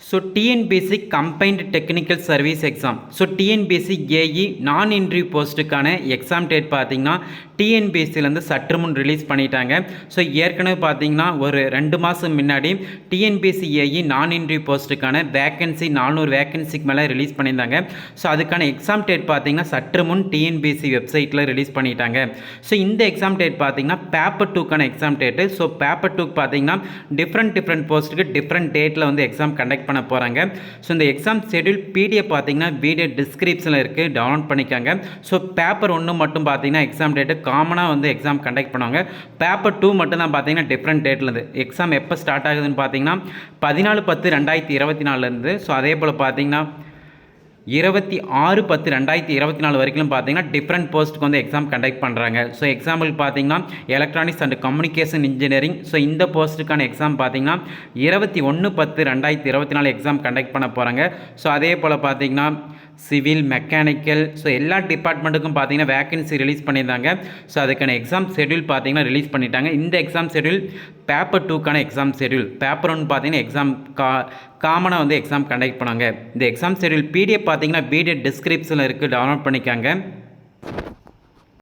So TNPSC combined technical service exam. So TNPSC AE non interview போஸ்ட்டுக்கான exam date பார்த்தீங்கன்னா டிஎன்பிஎஸ்சிலேருந்து சற்று முன் ரிலீஸ் பண்ணிட்டாங்க. ஸோ ஏற்கனவே பார்த்தீங்கன்னா ஒரு 2 மாதம் முன்னாடி TNPSC AE non interview போஸ்ட்டுக்கான vacancy 400 வேக்கன்சிக்கு மேலே ரிலீஸ் பண்ணியிருந்தாங்க. ஸோ அதுக்கான எக்ஸாம் டேட் பார்த்தீங்கன்னா சற்று முன் டிஎன்பிஎஸ்சி வெப்சைட்டில் ரிலீஸ் பண்ணிட்டாங்க. ஸோ இந்த எக்ஸாம் டேட் பார்த்தீங்கன்னா பேப்பர் 2க்கான எக்ஸாம் டேட்டு. ஸோ பேப்பர் 2க்கு பார்த்தீங்கன்னா டிஃப்ரெண்ட் போஸ்ட்டுக்கு டிஃப்ரெண்ட் டேட்டில் வந்து எக்ஸாம் கண்டக்ட் பண்ண போகிறாங்க. ஸோ இந்த எக்ஸாம் ஷெட்யூல் பிடிஎஃப் பார்த்தீங்கன்னா வீடியோ டிஸ்கிரிப்ஷனில் இருக்குது, டவுன்லோட் பண்ணிக்காங்க. ஸோ பேப்பர் 1 மட்டும் பார்த்தீங்கன்னா எக்ஸாம் டேட்டு காமனாக வந்து எக்ஸாம் கண்டக்ட் பண்ணுவாங்க. பேப்பர் 2 மட்டும் தான் பார்த்தீங்கன்னா டிஃப்ரெண்ட் டேட்லேருந்து எக்ஸாம் எப்போ ஸ்டார்ட் ஆகுதுன்னு பார்த்தீங்கன்னா 14/10/2024. ஸோ அதே போல் பார்த்தீங்கன்னா 26/10/2024 வரைக்கும் பார்த்தீங்கன்னா டிஃப்ரெண்ட் போஸ்ட்டுக்கு வந்து எக்ஸாம் கண்டக்ட் பண்ணுறாங்க. ஸோ எக்ஸாம்பிள் பார்த்தீங்கன்னா electronics and communication engineering. So இந்த போஸ்ட்டுக்கான எக்ஸாம் பார்த்தீங்கன்னா 21/10/2024 எக்ஸாம் கண்டக்ட் பண்ண போகிறாங்க. ஸோ அதே போல் பார்த்தீங்கன்னா சிவில், மெக்கானிக்கல், ஸோ எல்லா டிபார்ட்மெண்ட்டுக்கும் பார்த்தீங்கன்னா வேக்கன்சி ரிலீஸ் பண்ணியிருந்தாங்க. ஸோ அதுக்கான எக்ஸாம் ஷெட்யூல் பார்த்தீங்கன்னா ரிலீஸ் பண்ணிட்டாங்க. இந்த எக்ஸாம் ஷெட்யூல் பேப்பர் 2க்கான எக்ஸாம் ஷெட்யூல். பேப்பர் 1 பார்த்தீங்கன்னா எக்ஸாம் காமனாக வந்து எக்ஸாம் கண்டக்ட் பண்ணாங்க. இந்த எக்ஸாம் ஷெட்யூல் பிடிஎஃப் பார்த்தீங்கன்னா வீடியோ டிஸ்கிரிப்ஷனில் இருக்குது, டவுன்லோட் பண்ணிக்காங்க.